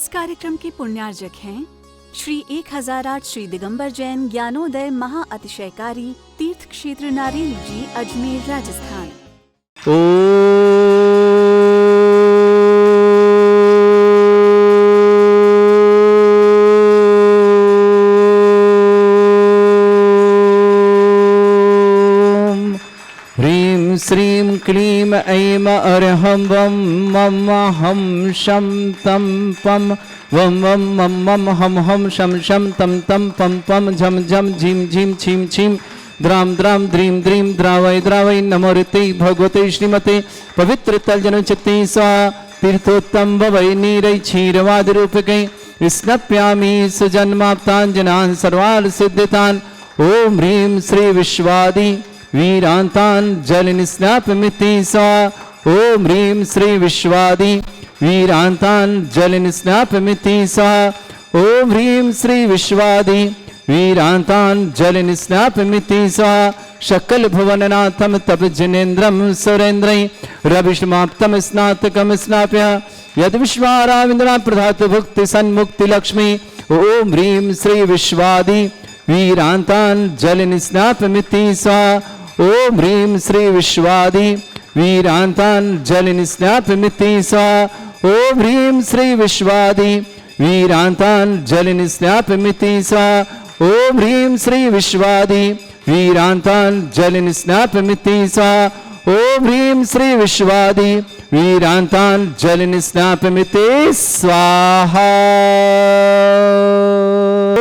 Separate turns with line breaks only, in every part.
इस कार्यक्रम के पुण्यार्जक हैं श्री 1008 श्री दिगंबर जैन ज्ञानोदय महाअतिशयकारी तीर्थ क्षेत्र नारेल जी, अजमेर, राजस्थान।
ह्रीं श्रीं क्लीं ऐं अर्हं वं मम हं शं तं पं वं वं मं मम हं हं शं शं तं तं पं पं झं झं झीं झीं छीं छीं द्रां द्रां द्रीं द्रीं द्रावै नमोर्ते भगवते श्रीमते पवित्र तलजनचित्ते स्वाहा तीर्थोत्तम भवै नीरै क्षीरवादिरूपकै स्नप्यामि सुजन्माप्ताञ्जनान् सर्वान् सिद्धितान्। ॐ ह्रीं श्री विश्वादि वीरांतान जल निस्नापमिति स्वाहा। ओम ह्रीं श्री विश्वादि वीरांतान जल निस्नापमिति स्वाहा। ओम ह्रीं श्री विश्वादि वीरांतान जल निस्नापमिति स्वाहा। शकल भुवननाथम तप जनेन्द्रम सुरेन्द्रै रविष्माप्तम स्नातकम स्नाप्य यद विश्वाराविंद्रा प्रधात भुक्ति सन्मुक्ति लक्ष्मी। ओम ह्रीं श्री विश्वादि वीरांतान जल निस्नापमिति स्वाहा। ओम ह्रीं श्री विश्वादि वीरांतान जल निस्नापमिति स्वाहा। ओम ह्रीं श्री विश्वादि वीरांतान जल निस्नापमिति स्वाहा। ओम ह्रीं श्री विश्वादि वीरांतान जल निस्नापमिति स्वाहा। ओम ह्रीं श्री विश्वादि वीरांतान जल निस्नापमिति स्वाहा।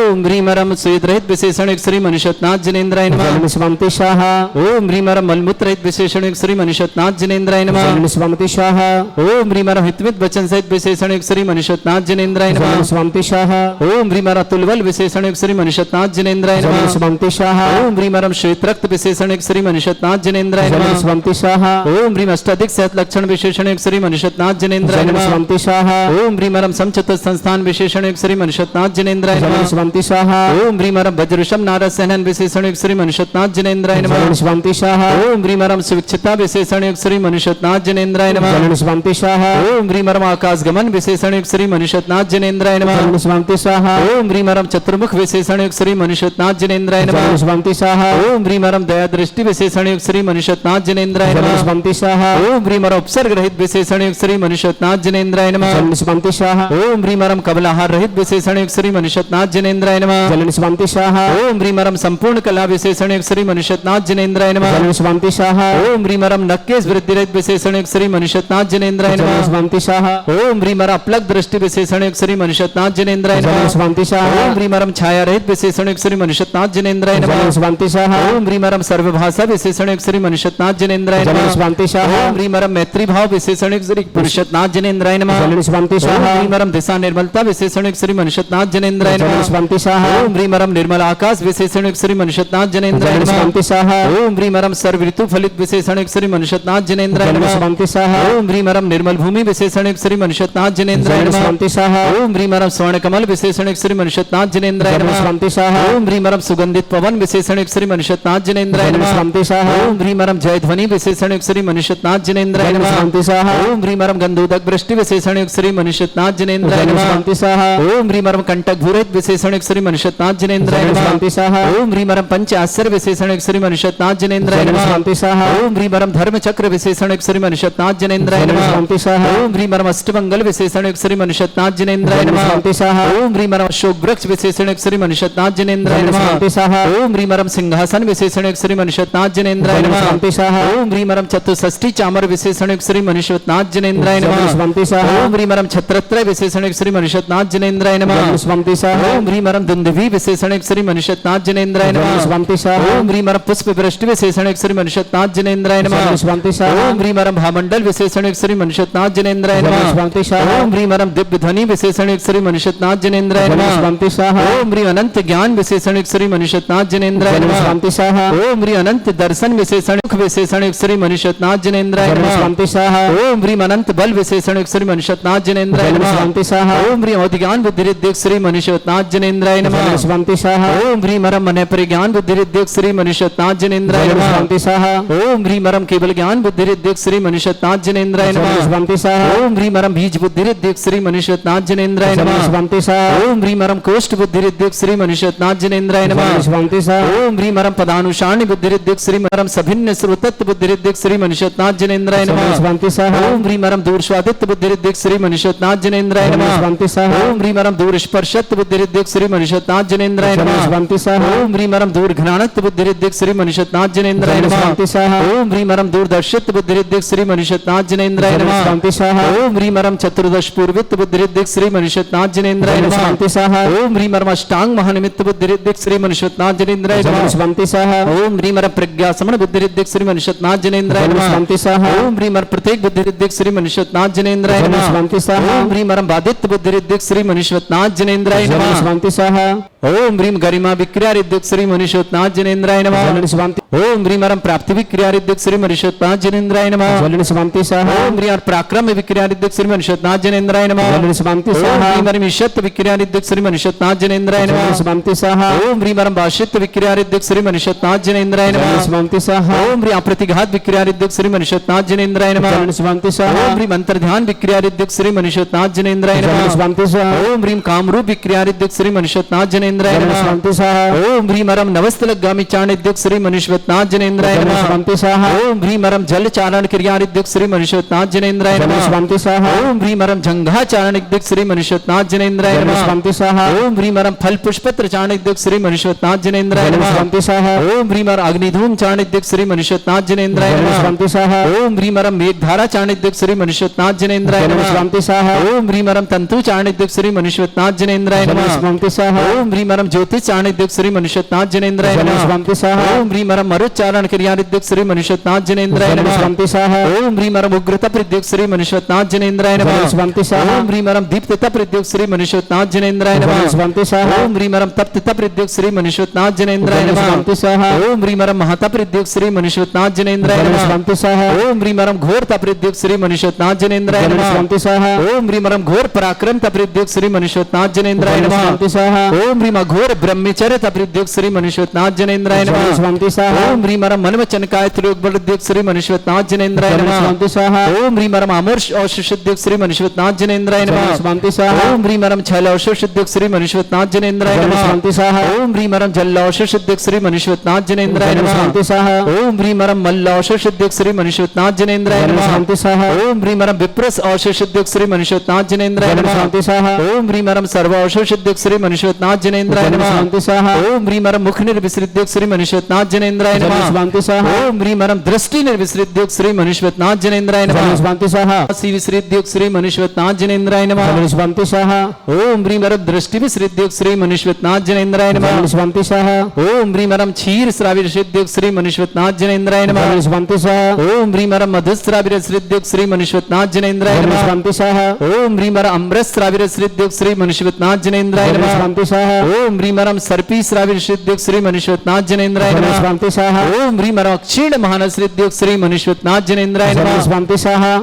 ओम ह्रीं रम स्वेद रहित विशेषण श्री मनुष्यनाथ जनेन्द्राय नमः स्वामति स्वाहा। ओम ह्रीं रम मलमूत्र रहित विशेषण श्री मनुष्यनाथ जनेन्द्राय नमः स्वामति स्वाहा। ओम ह्रीं रम हितमित वचन सहित विशेषण श्री मनुष्यनाथ जनेन्द्राय नमः स्वामति स्वाहा। ओम ह्रीं रम तुलवल विशेषण श्री मनुष्यनाथ जनेन्द्राय नमः स्वामति स्वाहा। ओम ह्रीं रम श्वेत रक्त विशेषण श्री मनुष्यनाथ जनेन्द्राय नमः स्वामति स्वाहा। ओम ह्रीं अष्टाधिक सहत लक्षण विशेषण श्री मनुष्यनाथ जनेन्द्राय नमः स्वामति स्वाहा। ओम ह्रीं रम समचतुर संस्थान विशेषण श्री मनुष्यनाथ जनेन्द्राय नमः स्वामति स्वाहा। ओम ह्रीं रम वज्रषम नारद सहनन विशेषण श्री मनुष्यनाथ जनेन्द्राय नमः स्वामति स्वाहा। ओम ह्रीं रम सुविक्षिता विशेषण श्री मनुष्यनाथ जनेन्द्राय नमः स्वामति स्वाहा। ओम ह्रीं रम आकाश गमन विशेषण श्री मनुष्यनाथ जनेन्द्राय नमः स्वामति स्वाहा। ओम ह्रीं रम चतुर्मुख विशेषण श्री मनुष्यनाथ जनेन्द्राय नमः स्वामति स्वाहा। ओम ह्रीं रम दया दृष्टि विशेषण श्री मनुष्यनाथ जनेन्द्राय नमः स्वामति स्वाहा। ओम ह्रीं रम उपसर्ग रहित विशेषण श्री मनुष्यनाथ जनेन्द्राय नमः स्वामति स्वाहा। ओम ह्रीं रम कबलाहार रहित विशेषण श्री मनुष्यनाथ जनेन्द्राय नमः स्वामति स्वाहा। ओम ह्रीं रम संपूर्ण कला विशेषण श्री मनुष्यनाथ जनेन्द्राय नमः स्वामति स्वाहा। ओम ह्रीं रम नक्केश वृद्धि रहित विशेषण श्री मनुष्यनाथ जनेन्द्राय नमः स्वामति स्वाहा। ओम ह्रीं रम अपलक दृष्टि विशेषण श्री मनुष्यनाथ जनेन्द्राय नमः स्वामति स्वाहा। ओम ह्रीं रम छाया रहित विशेषण श्री मनुष्यनाथ जनेन्द्राय नमः स्वामति स्वाहा। ओम ह्रीं रम सर्वभाषा विशेषण श्री मनुष्यनाथ जनेन्द्राय नमः स्वामति स्वाहा। ओम ह्रीं रम मैत्री भाव विशेषण श्री मनुष्यनाथ जनेन्द्राय नमः स्वामति स्वाहा। ओम ह्रीं रम दिशा निर्मलता विशेषण श्री मनुष्यनाथ जनेन्द्राय नमः स्वामति स्वाहा। ओम ह्रीं रम निर्मल आकाश विशेषण श्री मनुष्यनाथ जनेन्द्राय नमः स्वामति स्वाहा। ओम ह्रीं रम सर्व ऋतु फलित विशेषण श्री मनुष्यनाथ जनेन्द्राय नमः स्वामति स्वाहा। ओम ह्रीं रम निर्मल भूमि विशेषण श्री मनुष्यनाथ जनेन्द्राय नमः स्वामति स्वाहा। ओम ह्रीं रम स्वर्ण कमल विशेषण श्री मनुष्यनाथ जनेन्द्राय नमः स्वामति स्वाहा। ओम ह्रीं रम सुगंधित पवन विशेषण श्री मनुष्यनाथ जनेन्द्राय नमः स्वामति स्वाहा। ओम ह्रीं रम जय ध्वनि विशेषण श्री मनुष्यनाथ जनेन्द्राय नमः स्वामति स्वाहा। ओम ह्रीं रम गंधोदक वृष्टि विशेषण श्री मनुष्यनाथ जनेन्द्राय नमः स्वामति स्वाहा। ओम ह्रीं रम कंटक भूरित विशेषण श्री मनुष्यनाथ जनेन्द्राय नमः स्वामति स्वाहा। ओम ह्रीं रम पंच आश्चर्य विशेषण श्री मनुष्यनाथ जनेन्द्राय नमः स्वामति स्वाहा। ओम ह्रीं रम धर्म चक्र विशेषण श्री मनुष्यनाथ जनेन्द्राय नमः स्वामति स्वाहा। ओम ह्रीं रम अष्टमंगल विशेषण श्री मनुष्यनाथ जनेन्द्राय नमः स्वामति स्वाहा। ओम ह्रीं रम अशोक वृक्ष विशेषण श्री मनुष्यनाथ जनेन्द्राय नमः स्वामति स्वाहा। ओम ह्रीं रम सिंहासन विशेषण श्री मनुष्यनाथ जनेन्द्राय नमः स्वामति स्वाहा। ओम ह्रीं रम चतुष्षष्ठी चामर विशेषण श्री मनुष्यनाथ जनेन्द्राय नमः स्वामति स्वाहा। ओम ह्रीं रम छत्रत्रय विशेषण श्री मनुष्यनाथ जनेन्द्राय नमः स्वामति स्वाहा। ओम ह्रीं रम दुंदुभि विशेषण श्री मनुष्यनाथ जनेन्द्राय नमः स्वामति स्वाहा। ओम ह्रीं रम पुष्प वृष्टि विशेषण श्री मनुष्यनाथ जनेन्द्राय नमः स्वामति स्वाहा। ओम ह्रीं रम भामंडल विशेषण श्री मनुष्यनाथ जनेन्द्राय नमः स्वामति स्वाहा। ओम ह्रीं रम दिव्य ध्वनि विशेषण श्री मनुष्यनाथ जनेन्द्राय नमः स्वामति स्वाहा। ओम ह्रीं अनंत ज्ञान विशेषण श्री मनुष्यनाथ जनेन्द्राय नमः स्वामति स्वाहा। ओम ह्रीं अनंत दर्शन विशेषण विशेषण श्री मनुष्यनाथ जनेन्द्राय नमः स्वामति स्वाहा। ओम ह्रीम अनंत बल विशेषण श्री मनुष्यनाथ जिनेन्द्राय नमः।
स्वामी स्वाहा
ओम ह्रीम अधिज्ञान बुद्धिरिद्धिक श्री मनुष्यनाथ जिनेन्द्राय नमः।
स्वामी स्वाहा
ओम ह्रीम अरम मन परिज्ञान बुद्धिरिद्धिक श्री मनुष्यनाथ जिनेन्द्राय नमः।
स्वामी स्वाहा
ओम ह्रीम अरम केवल ज्ञान बुद्धिरिद्धिक श्री मनुष्यनाथ जिनेन्द्राय नमः।
स्वामी स्वाहा
ओम ह्रीम अरम बीज बुद्धिरिद्धिक श्री मनुष्यनाथ जिनेन्द्राय नमः।
स्वामी स्वाहा
ओम ह्रीम अरम कोष्ठ बुद्धिरिद्धिक श्री मनुष्यनाथ जिनेन्द्राय नमः।
स्वामी स्वाहा
ओम ह्रीम अरम पदानुषाणि बुद्धिरिद्धिक श्री अरम सभिन्न सर्वतत्व बुद्धिरिद्धिक श्री मनुष्यनाथ जिनेन्द्राय नमः।
स्वामी स्वाहा
ओम ह्रीम अरम दूरस्वादित्य बुद्धिरिद्धिक श्री मनुष्यनाथ जिनेन्द्राय नमः।
स्वामी स्वाहा
ओम ह्रीम अरम दूर स्पर्शत्व बुद्धिरिद्धिक श्री मनुष्यनाथ जिनेन्द्राय नमः।
स्वामी स्वाहा
ओम ह्रीम अरम दूर घ्राणत्व बुद्धिरिद्धिक श्री मनुष्यनाथ जिनेन्द्राय नमः।
स्वामी स्वाहा
ओम ह्रीम अरम दूरदर्शित्व बुद्धिरिद्धिक श्री मनुष्यनाथ जिनेन्द्राय नमः।
स्वामी स्वाहा
ओम ह्रीम अरम चतुर्दश पूर्वित्व बुद्धिरिद्धिक श्री मनुष्यनाथ जिनेन्द्राय नमः।
स्वामी स्वाहा
ओम ह्रीम अरम अष्टांग महानिमित्त बुद्धिरिद्धिक श्री मनुष्यनाथ जिनेन्द्राय नमः।
स्वामी स्वाहा
ओम ह्रीम अरम प्रज्ञा समन बुद्धिरिद्धिक श्री मनुष्यनाथ जिनेन्द्राय नमः।
स्वामी स्वाहा
ओम ह्रीम अरम प्रत्येक बुद्धिरिद्धिक श्री मनुष्यनाथ जिनेन्द्राय नमः।
स्वामी स्वाहा
ओम ह्रीम अरम बादित्य बुद्धिरिद्धिक श्री मनुष्यनाथ जिनेन्द्राय नमः।
स्वामी स्वाहा
ओम ह्रीम गरिमा विक्रियारिद्धिक श्री मनुष्यनाथ जिनेन्द्राय नमः।
स्वामी
ओम ह्रीम अरम प्राप्ति विक्रियारिद्धिक श्री मनुष्यनाथ जिनेन्द्राय नमः।
स्वामी स्वाहा
ओम ह्रीम अरम पराक्रम विक्रियारिद्धिक श्री मनुष्यनाथ जिनेन्द्राय नमः।
स्वामी
ओम
स्वाहा
ह्रीम अरम ईशत्व विक्रियारिद्धिक श्री मनुष्यनाथ जिनेन्द्राय नमः।
स्वामी स्वाहा
ओम ह्रीम अरम भाषित्व विक्रियारिद्धिक श्री मनुष्यनाथ जिनेन्द्राय नमः।
स्वामी स्वाहा
ओम ह्रीम प्रतिघात विक्रियारिद्धिक श्री मनुष्यनाथ जिनेन्द्राय नमः।
स्वामी स्वाहा
ओम ह्रीम अंतर्ध्यान विक्रियारिद्धिक श्री मनुष्यनाथ जिनेन्द्राय नमः।
स्वामी स्वाहा
ओम ह्रीम कामरूप विक्रियारिद्धिक श्री मनुष्यनाथ जिनेन्द्राय नमः।
स्वामी स्वाहा
ओम ह्रीम अरम नवस्तलगामी चाणिद्धिक श्री मनुष्यनाथ जिनेन्द्राय नमः।
स्वामी स्वाहा
ओम ह्रीम अरम जल चारण क्रियारिद्धिक श्री मनुष्यनाथ जिनेन्द्राय नमः।
स्वामी स्वाहा
ओम ह्रीम अरम जंघा चारणिद्धिक श्री मनुष्यनाथ जिनेन्द्राय नमः।
स्वामी स्वाहा
ओम ह्रीम अरम फल पुष्पत्र चाणिद्धिक श्री मनुष्यनाथ जिनेन्द्राय नमः।
स्वामी स्वाहा
ओम ह्रीम अरम अग्निधूम चाणिद्धिक श्री मनुष्यनाथ जिनेन्द्राय नमः।
स्वामी स्वाहा
ओम ह्रीम अरम मेघधारा चाणिद्धिक श्री मनुष्यनाथ जिनेन्द्राय नमः।
स्वामी स्वाहा
ओम ह्रीम अरम तंतु चाणिद्धिक श्री मनुष्यनाथ जिनेन्द्राय नमः।
स्वामी स्वाहा
ओम ह्रीम अरम ज्योतिष चाणिद्धिक श्री मनुष्यनाथ जिनेन्द्राय नमः।
स्वामी स्वाहा
ओम ह्रीम अरम मरुच्चारण क्रियारिद्धिक श्री मनुष्यनाथ जिनेन्द्राय नमः।
स्वामी स्वाहा
ओम ह्रीम अरम उग्रता प्रद्युक्त श्री मनुष्यनाथ जिनेन्द्राय नमः।
स्वामी स्वाहा
ओम ह्रीम अरम दीप्तता प्रद्युक्त श्री मनुष्यनाथ जिनेन्द्राय नमः।
स्वामी स्वाहा
ओम ह्रीम अरम तप्तता प्रद्युक्त श्री मनुष्यनाथ जिनेन्द्राय नमः।
स्वामी स्वाहा
ओम ह्रीम अरम महता प्रद्युक्त श्री मनुष्यनाथ जिनेन्द्राय नमः।
स्वामी स्वाहा
ओम ह्रीम अरम घोरता प्रद्युक्त श्री मनुष्यनाथ जिनेन्द्राय नमः।
स्वामी स्वाहा
ओम ह्रीम अरम घोर पराक्रम प्रद्युक्त श्री मनुष्यनाथ जिनेन्द्राय नमः।
स्वामी स्वाहा
ओम ह्रीम घोर ब्रह्मचर्य प्रद्युक्त श्री मनुष्यनाथ जिनेन्द्राय नमः।
स्वामी स्वाहा
ओम ह्रीम अरम मनवचन काय त्रियोग प्रद्युक्त श्री मनुष्यनाथ जिनेन्द्राय नमः।
स्वामी स्वाहा
ओम ह्रीम अरम अमर्ष औषुद्युक्त श्री मनुष्यनाथ जिनेन्द्राय नमः।
स्वामी स्वाहा
ओम ह्रीम अरम छल औषुद्युक्त श्री मनुष्यनाथ जिनेन्द्राय नमः।
स्वामी स्वाहा
ओम ह्रीम अरम जल औषुद्युक्त श्री मनुष्यनाथ जिनेन्द्राय नमः।
स्वामी स्वाहा
ओम ह्रीम अरम मल्ल औषुद्युक्त श्री मनुष्यनाथ जिनेन्द्राय नमः।
स्वामी स्वाहा
ओम ह्रीम अरम विप्रस औषुद्युक्त श्री मनुष्यनाथ जिनेन्द्राय नमः।
स्वामी स्वाहा
ओम ह्रीम अरम सर्व औषुद्युक्त श्री मनुष्यनाथ जिनेन्द्राय नमः।
स्वामी स्वाहा
ओम ह्रीम अरम मुख निर्विसृद्युक्त श्री मनुष्यनाथ जिनेन्द्राय नमः।
स्वामी स्वाहा
ओम ह्रीम अरम दृष्टि निर्विसृद्युक्त श्री मनुष्यनाथ जिनेन्द्राय नमः।
स्वामी स्वाहा
सी विसृद्युक्त श्री मनुष्यनाथ जिनेन्द्राय नमः।
स्वामी स्वाहा
ओम ह्रीम अरम दृष्टि विसृद्युक्त श्री मनुष्यनाथ जिनेन्द्राय नमः।
स्वामी स्वाहा
ओम ह्रीम अरम क्षीर श्राविरसिद्युक्त श्री मनुष्यनाथ जिनेन्द्राय नमः।
स्वामी स्वाहा
ओम ह्रीम अरम मधुश्राविरसिद्युक्त श्री मनुष्यनाथ जिनेन्द्राय नमः।
स्वामी स्वाहा
ओम ह्रीम अरम अमृत श्राविरसिद्युक्त श्री मनुष्यनाथ जिनेन्द्राय नमः।
स्वामी स्वाहा
ओम ह्रीम अरम सर्पी श्राविरसिद्युक्त श्री मनुष्यनाथ जिनेन्द्राय नमः।
स्वामी स्वाहा
ओम ह्रीम अरम क्षीण महानसृद्युक्त श्री मनुष्यनाथ जिनेन्द्राय नमः।
स्वामी स्वाहा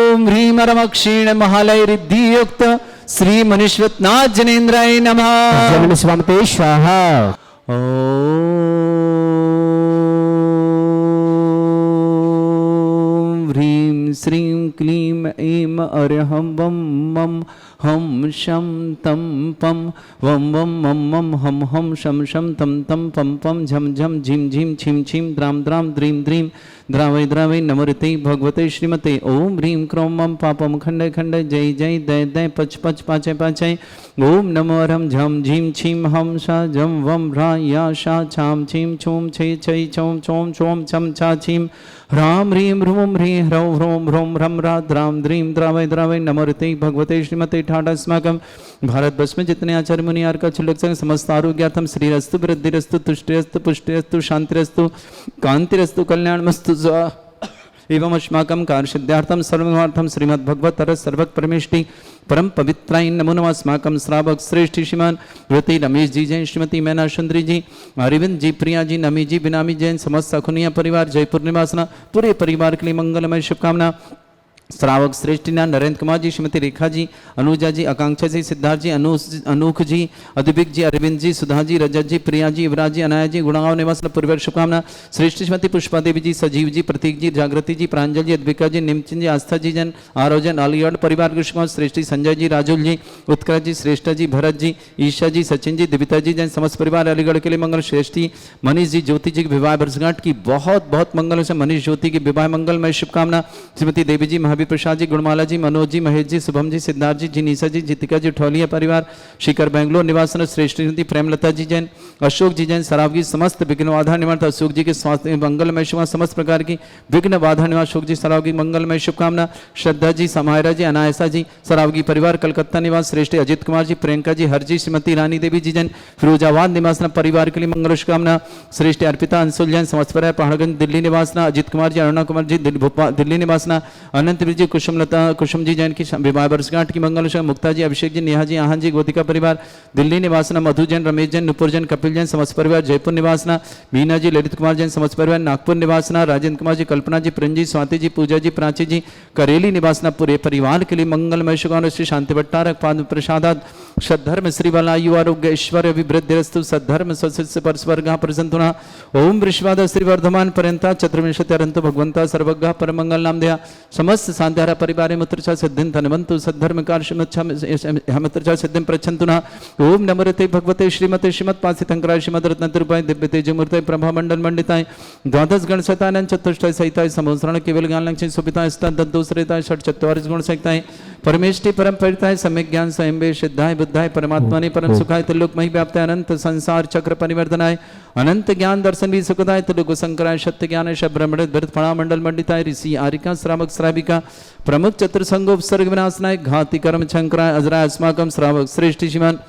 ओम ह्रीम अरम क्षीण महालय रिद्धियुक्त श्री मनुष्यनाथ जिनेन्द्राय नमः।
स्वामी स्वाहा
ओम ह्रीं श्रीं क्लीं ऐं अरहं वं मं हम शं तं पं वं वं मं मं हम हम शं शं तं तं पं पं झं झं झिं झिं छिं छिं द्रां द्रां द्रीं द्रीं द्रावै द्रावै नमोते भगवते श्रीमते ओम ह्रीं क्रों मं पापं खण्डय खण्डय जय जय दय दय पच पच पाचय पाचय ओम नमो रं झं झीं छिं हम सा झं वं ह्रा या शा छां छिं छूं छै छै छौं छौं छौं छं छा छिं ह्रां ह्रीं ह्रूं ह्रीं ह्रौं ह्रों ह्रों ह्रं ह्रा द्रां द्रीं द्रावै द्रावै नमोते भगवते श्रीमते ठाटास्माकं भारतवर्ष में जितने आचार्य मुनि आर का छुलक संग समस्त आरोग्यार्थम श्रीरस्तु वृद्धिरस्तु तुष्टिरस्तु पुष्टिरस्तु शांतिरस्तु कांतिरस्तु कल्याणमस्तु एवं अस्माकं कार्यसिद्ध्यार्थम सर्वर्थम श्रीमद्भगवत सर्वत परमेष्टि परम पवित्राय नमो नमः। अस्माकं श्रावक श्रेष्ठ श्रीमान व्रती रमेश जी जैन, श्रीमती मैना सुंदरी जी, अरविंद जी, प्रिया जी, नमी जी, बिनामी जैन, समस्त अखुनिया परिवार, जयपुर निवासना पूरे परिवार के लिए मंगलमय शुभकामना। श्रावक श्रेष्ठीना नरेंद्र कुमार जी, श्रीमती रेखा जी, अनुजा जी, आकांक्षा जी, सिद्धार्थ जी, अनूख जी, अदिबिक जी, अरविंद जी, सुधा जी, रजत जी, प्रिया जी, युवराज जी, अनाया जी, गुड़गांव निवास परिवार शुभकामना। श्रेष्ठ श्रीमती पुष्पा देवी जी, सजीव जी, प्रतीक जी, जागृति जी, प्रांजल जी, अद्विका जी, निमचिन जी, आस्था जी जन, आरोजन अलीगढ़ परिवार के शुभकामना। श्रेष्ठी संजय जी, राजुल जी, उत्कर्ष जी, श्रेष्ठा जी, भरत जी, ईशा जी, सचिन जी, दिविता जी जैन, समस्त परिवार अलीगढ़ के लिए मंगल। श्रेष्ठी मनीष जी, ज्योति जी की विवाह वर्षगांठ की बहुत बहुत मंगल से मनीष ज्योति की विवाह मंगलमय शुभकामना। श्रीमती देवी जी, महावीर प्रसाद जी, गुणमाला जी, मनोज जी, महेश जी, शुभम जी, सिद्धार्थ जी, जिनीसा जी, जितिका जी, ठौलिया परिवार, शिखर बेंगलोर निवासन, श्रेष्ठ प्रेमलता जी जैन, अशोक जी जैन, सरावगी समस्त विघ्न बाधा निवारण अशोक जी के स्वास्थ्य मंगलमय शुभ, समस्त प्रकार की विघ्न बाधा निवारण अशोक जी सरावगी मंगलमय शुभकामना। श्रद्धा जी, समायरा जी, अनायसा जी, सरावगी परिवार कलकत्ता निवास, श्रेष्ठ अजित कुमार जी, प्रियंका जी, हरजी, श्रीमती रानी देवी जी जैन, फिरोजाबाद निवासना परिवार के लिए मंगल शुभकामना। श्रेष्ठ अर्पिता अंशुल जैन, समस्त परिवार पहाड़गंज दिल्ली निवासना, अजित कुमार जी, अरुणा कुमार जी, दिल्ली निवासना, अनंत जी, कुसुम जी जैन की विवाह वर्षगांठ की मंगल। मुक्ता जी, अभिषेक जी, नेहा जी, आहान जी, गोतिका परिवार दिल्ली निवासना, मधु जैन, रमेश जैन, नुपुर जैन, कपिल जैन, समस्त परिवार जयपुर निवासना, मीना जी, ललित कुमार जैन, समस्त परिवार नागपुर निवासना, राजेंद्र कुमार जी, कल्पना जी, प्रिंजी, स्वाति जी, पूजा जी, प्राची जी, करेली निवासना पूरे परिवार के लिए मंगलमय शुभकामना। श्री शांति भट्टारक पाद प्रसादात सद्धर्म श्री बलायु आरोग्य ऐश्वर्य अभिवृद्धिरस्तु सद्धर्म स्वस्य परस्वर्गा प्रसंतुना। ओम वृषवाद श्री वर्धमान पर्यंता चतुर्विंशत्यरंतो भगवंता सर्वज्ञ परमंगल नाम दया समस्त शांतिहारा परिवारे मुत्रचा सिद्धिं धनवंतु सद्धर्म कार्य सिद्धिं प्रच्छन्तु न। ओम नमोते भगवते श्रीमते श्रीमत्पासितंकराय श्रीमद्रत्नतिरुपाय दिव्य तेजमूर्तये प्रभा मंडल मंडिताय द्वादश गण सहिताय चतुष्टय सहिताय समोसरण केवल ज्ञान लक्ष्य सुपिताय स्तद्दोषरेताय षट चत्वारिश गुण सहिताय परमेष्टि परम परिताय सम्यक ज्ञान स्वयं सिद्धाय बुद्धाय परमात्माने परम सुखाय त्रिलोकमयि व्याप्ताय अनंत संसार चक्र परिवर्तनाय अनंत ज्ञान दर्शन भी सुखदाय त्रिलोक शंकराय सत्य ज्ञान ब्रह्मण भरत फणा मंडल मंडिताय ऋषि आरिका श्रावक श्राविका प्रमुख चतुर्संग उपसर्ग विनाशनाय घाति कर्म शंकराय अजराय अस्माकं श्रावक श्रेष्ठ श्रीमान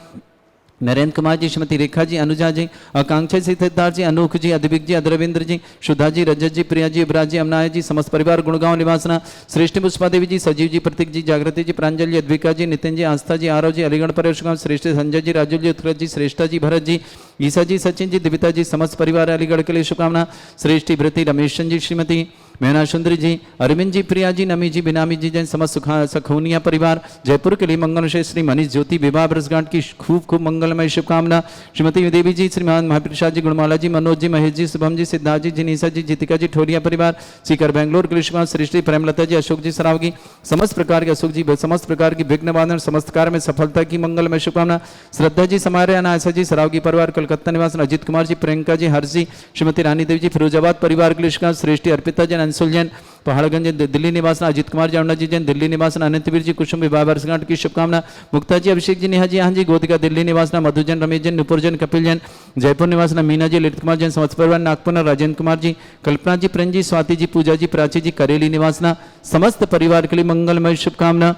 नरेंद्र कुमार जी, श्रीमती रेखा जी, अनुजा जी, आकांक्षा जी, सिद्धार्थ जी, अनूख जी, अद्विक जी, अधरविंद्र जी, सुधा जी, रजत जी, प्रिया जी, युवराज जी, अमनाय जी, समस्त परिवार गुड़गांव निवासना, श्रेष्ठ पुष्पा देवी जी, सजीव जी, प्रतीक जी, जागृति जी, प्रांजल जी, अद्विका जी, नितिन जी, आस्था जी, आरव जी, अलीगढ़ परिवार, श्रेष्ठ संजय जी, राजुल जी, उत्कर्ष जी, श्रेष्ठा जी, भरत जी, ईसा जी, सचिन जी, दिविता जी, समस्त परिवार अलीगढ़ के लिए शुभकामना। श्रेष्ठी भृति रमेशन जी, श्रीमती मैना सुंदरी जी, अरविंद जी, प्रिया जी, नमी जी, बिनामी जी जैन, समस्त सखोनिया परिवार जयपुर के लिए मंगल। श्री मनीष ज्योति विवाह वर्षगांठ की खूब खूब मंगलमय शुभकामना। श्रीमती देवी जी, श्रीमान महाप्रसाद जी, गुणमाला जी, मनोज जी, महेश जी, शुभम जी, सिद्धार्थ जी, जिनीसा जी, जितिका जी, ठोरिया परिवार सीकर बेंगलोर के लिए शुभकामना। श्रेष्ठी प्रेमलता जी, अशोक जी सरावगी समस्त प्रकार के अशोक जी समस्त प्रकार की विघ्न बाधन समस्त कार्य में सफलता की मंगलमय शुभकामना। श्रद्धा जी, समारे अनायसा जी, सरावगी परिवार कलकत्ता निवास, अजित कुमार जी, प्रियंका जी, हर्षी, श्रीमती रानी देवी जी, फिरोजाबाद परिवार के लिए शुभकामना। श्रेष्ठी अर्पिता जैन, अंशुल जैन, पहाड़गंज दिल्ली निवासन, अजित कुमार जी, अरुणा जी जैन, दिल्ली निवासन, अनंतवीर जी, कुसुम विवाह वर्षगांठ की शुभकामना। मुक्ता जी, अभिषेक जी, नेहा जी, आहान जी, गोतिका दिल्ली निवासना, मधु जैन, रमेश जैन, नुपुर जैन, कपिल जैन जयपुर निवासना, मीना जी, ललित कुमार जैन, समस्त परिवार नागपुर, राजेंद्र कुमार जी, कल्पना जी, प्रिंज जी, स्वाति जी, पूजा जी, प्राची जी, करेली निवासना समस्त परिवार के लिए मंगलमय शुभकामना।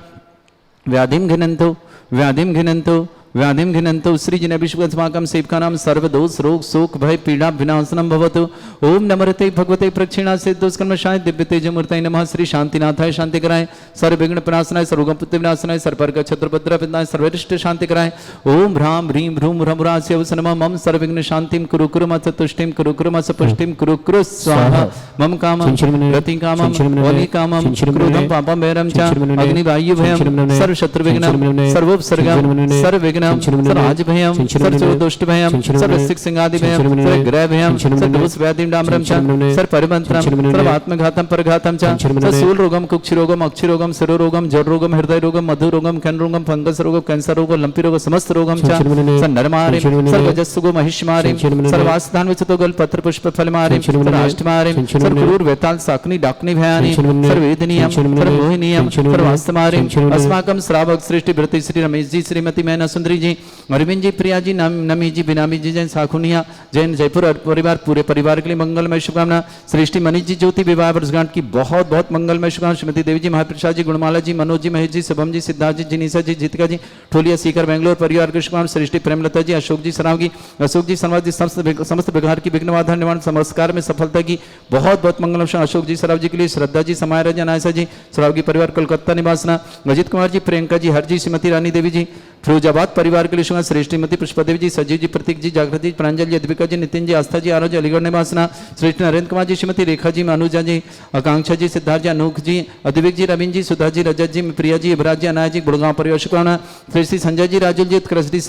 व्याधिम घिनंतो व्याधिम घिनंतो व्याधिम घिनंतो श्रीजनभिषुकस्माकं सेवकानां सर्वदोष रोग शोक भय पीड़ा विनाशनम भवतु। ओम नमोते भगवते प्रक्षिणासे दुष्कर्मशाय दिव्य तेजमूर्तये नमः। श्री शांतिनाथाय शांति कराय सर्वविघ्न प्रणाशनाय सर्वगंपुत्य विनाशनाय सर्वर्ग छत्रभद्र पिताय सर्वरिष्ट शांति कराय। ओम ह्रां ह्रीं ह्रूं ह्रमुरास्य वसनमः मम सर्वविघ्न शांतिं कुरु कुरु मत तुष्टिं कुरु कुरु मत पुष्टिं कुरु कुरु स्वाहा। मम कामं रति कामं वली कामं क्रोधं पापं वैरं च अग्निवायु भयं सर्वशत्रुविघ्नं सर्वोपसर्गं सर्वविघ्नं सर्वराज भयं सर्वदुष्ट भयं सर्वसिक सिंगादि भयं सर्वग्रह भयं सर्वदोष व्याधिं डाम्रं च सर्वपरिमन्त्रं सर्वात्मघातं परघातं च सर्वशूल रोगं कुक्षि रोगं अक्षि रोगं शिरो रोगं जड़ रोगं हृदय रोगं मधु रोगं कर्ण रोगं फंगस रोगं कैंसर रोगं लंपी रोगं समस्त रोगं च सर्वनरमारिं सर्वजस्सुगो महिष्मारिं सर्वास्तान विचतो गल पत्र पुष्प फलमारिं सर्वाष्टमारिं सर्वक्रूर वेताल साकनि डाकनि भयानि सर्ववेदनीयं सर्वमोहिनीयं सर्वास्तमारिं अस्माकं श्रावक श्रेष्ठ भृति श्री रमेश जी, श्रीमती मैना सुंदरी चौधरी जी, अरविंद जी, प्रिया जी, नमी जी, बिनामी जी जैन, साखुनिया जैन, जयपुर परिवार, पूरे परिवार के लिए मंगलमय शुभकामना। सृष्टि मनीष जी, ज्योति विवाह वर्षगांठ की बहुत बहुत मंगलमय शुभकामना। श्रीमती देवी जी, महाप्रसाद जी, गुणमाला जी, मनोज जी, महेश जी, शुभम जी, सिद्धार्थ जी, जिनीसा जी, जीतिका जी, ठोलिया सीकर बेंगलोर परिवार के शुभकामना। सृष्टि प्रेमलता जी, अशोक जी, सरावगी, अशोक जी, समाज जी, समस्त विघार की विघ्नवाधन निवारण संस्कार में सफलता की बहुत बहुत मंगलम। अशोक जी सराव जी के लिए, श्रद्धा जी, समाय रजन आयसा जी, सरावगी परिवार कोलकाता निवासना, अजित कुमार जी, प्रियंका जी, हर जी, श्रीमती रानी देवी जी, फिरोजाबाद परिवार के लिए शुभ। श्रेष्ठमती पुष्पदेवी जी, सजीव जी, प्रतीक जी, जागृति जी, प्रांजल जी, अद्विका जी, नितिन जी, आस्था जी, आरोज अलीगढ़ निवासना, श्रेष्ठ नरेंद्र कुमार जी, श्रीमती रेखा जी, अनुजा जी, आकांक्षा जी, सिद्धार्थ जी, अनूख जी, अद्विक जी, रवीन जी, सुधा जी, रजत जी, प्रिया जी, इबराज जी, अनाया जी, गुड़गांव परिवार शुभकामना। श्री संजय जी, राजुल जी, उत्कृष्ट जी,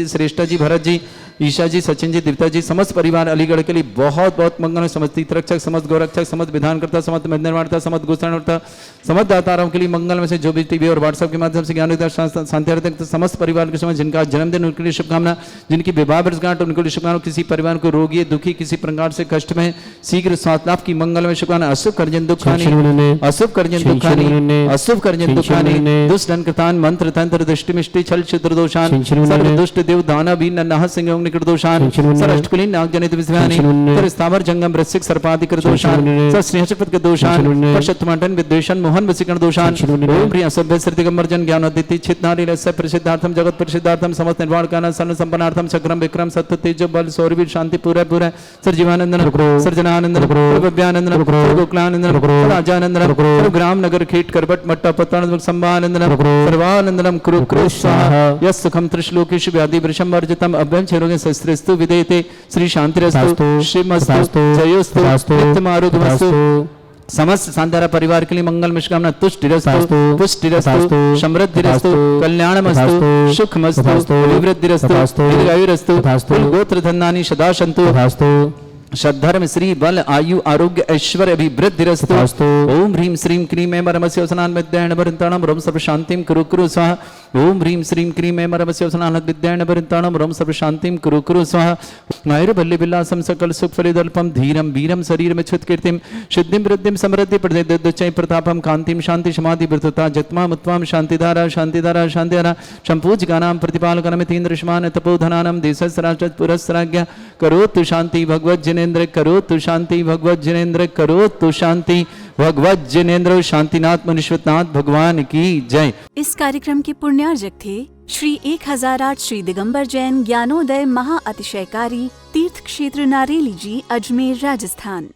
श्रेष्ठा जी, भरत जी, ईशा जी, सचिन जी, दिव्या जी, समस्त परिवार अलीगढ़ के लिए बहुत बहुत मंगल। समस्त तीर्थरक्षक, समस्त गौरक्षक, समस्त विधानकर्ता, समस्त निर्माणता, समस्त गोसाणकर्ता, समस्त दातारों के लिए मंगल में से जो भी टीवी और व्हाट्सएप के माध्यम से ज्ञान शांति समस्त परिवार के समय जिनका जन्मदिन उनके लिए शुभकामना, जिनकी विवाह वर्षगांठ उनके लिए शुभकामना। किसी परिवार को रोगी दुखी किसी प्रकार से कष्ट में शीघ्र स्वास्थ्य लाभ की मंगल में शुभकामना। अशुभ कर्जन दुखानी, अशुभ कर्जन दुखानी, अशुभ कर्जन दुखानी, दुष्ट दंडकृतान मंत्र तंत्र दृष्टि मिष्टि छल छिद्र दोषान, सर्व दुष्ट देव दाना भी नह सिंह निकट दोषान, सरष्टकुलीन नाग जनित विस्वानी, तर स्थावर जंगम वृश्चिक सर्पादि कर दोषान, स्नेहचपत के दोषान, परशतमंडन विद्वेषण मोहन वसिकण दोषान। ओम प्रिय असभ्य श्री दिगंबर जन ज्ञान अदिति चित नारी रस प्रसिद्धार्थम जगत प्रसिद्धार्थम समस्त निर्वाण काना सन संपन्नार्थम चक्रम विक्रम सत्य तेज बल सौरवीर शांति पूरा पूरा सर जीवानंदन सर्जनानंदन भव्यानंदन गोकुलानंदन राजानंदन ग्राम नगर खेट करबट मट्टा पत्तानंद संभानंदन सर्वानंदनम कुरु कुरु स्वाहा यस सुखम त्रिश्लोकेश व्याधि वृषम वर्जितम अभ्यं चरोगे शस्त्रस्तु विदेते श्री शांतिरस्तु शिवमस्तु जयोस्तु नित्यम आरोग्यमस्तु। समस्त सांधारा परिवार के लिए मंगल में शुभकामना। तुष्टिरस्तु पुष्टिरस्तु समृद्धिरस्तु कल्याणमस्तु सुखमस्तु अभिवृद्धिरस्तु दीर्घायुरस्तु गोत्र धन्नानि सदा सन्तु सद्धर्म श्री बल आयु आरोग्य ऐश्वर्य अभिवृद्धिरस्तु। ओम ह्रीं श्रीं क्रीं ऐं परमस्य वसनान् विद्यायण वरन्ताणं रोम सर्व शांतिं कुरु कुरु स्वाहा। ओम ह्रीं श्रीं क्रीं ऐं परमस्य वसनान् विद्यायण वरन्ताणं रोम सर्व शांतिं कुरु कुरु स्वाहा। आयुर्बल्य विलासं सकल सुख फलिदल्पं धीरं वीरं शरीर में छुत कीर्तिं सिद्धिं वृद्धिं समृद्धि प्रदय प्रतापं कांतिं शांति समाधि वृद्धता जत्मा मुत्वां शांतिधारा शांतिधारा शांतिधारा संपूज्यकानां प्रतिपालकनमितीन्द्रश्मान तपोधनानां देशस्राजत् पुरस्राज्ञ करोतु शांति भगवत जिनेन्द्र करोतु शांति भगवत जिनेन्द्र करोतु शांति भगवत जिनेन्द्र। शांतिनाथ मनुष्यनाथ भगवान की जय।
इस कार्यक्रम के पुण्यार्जक थे श्री 1008 श्री दिगंबर जैन ज्ञानोदय महा अतिशयकारी तीर्थ क्षेत्र नारेली जी, अजमेर, राजस्थान।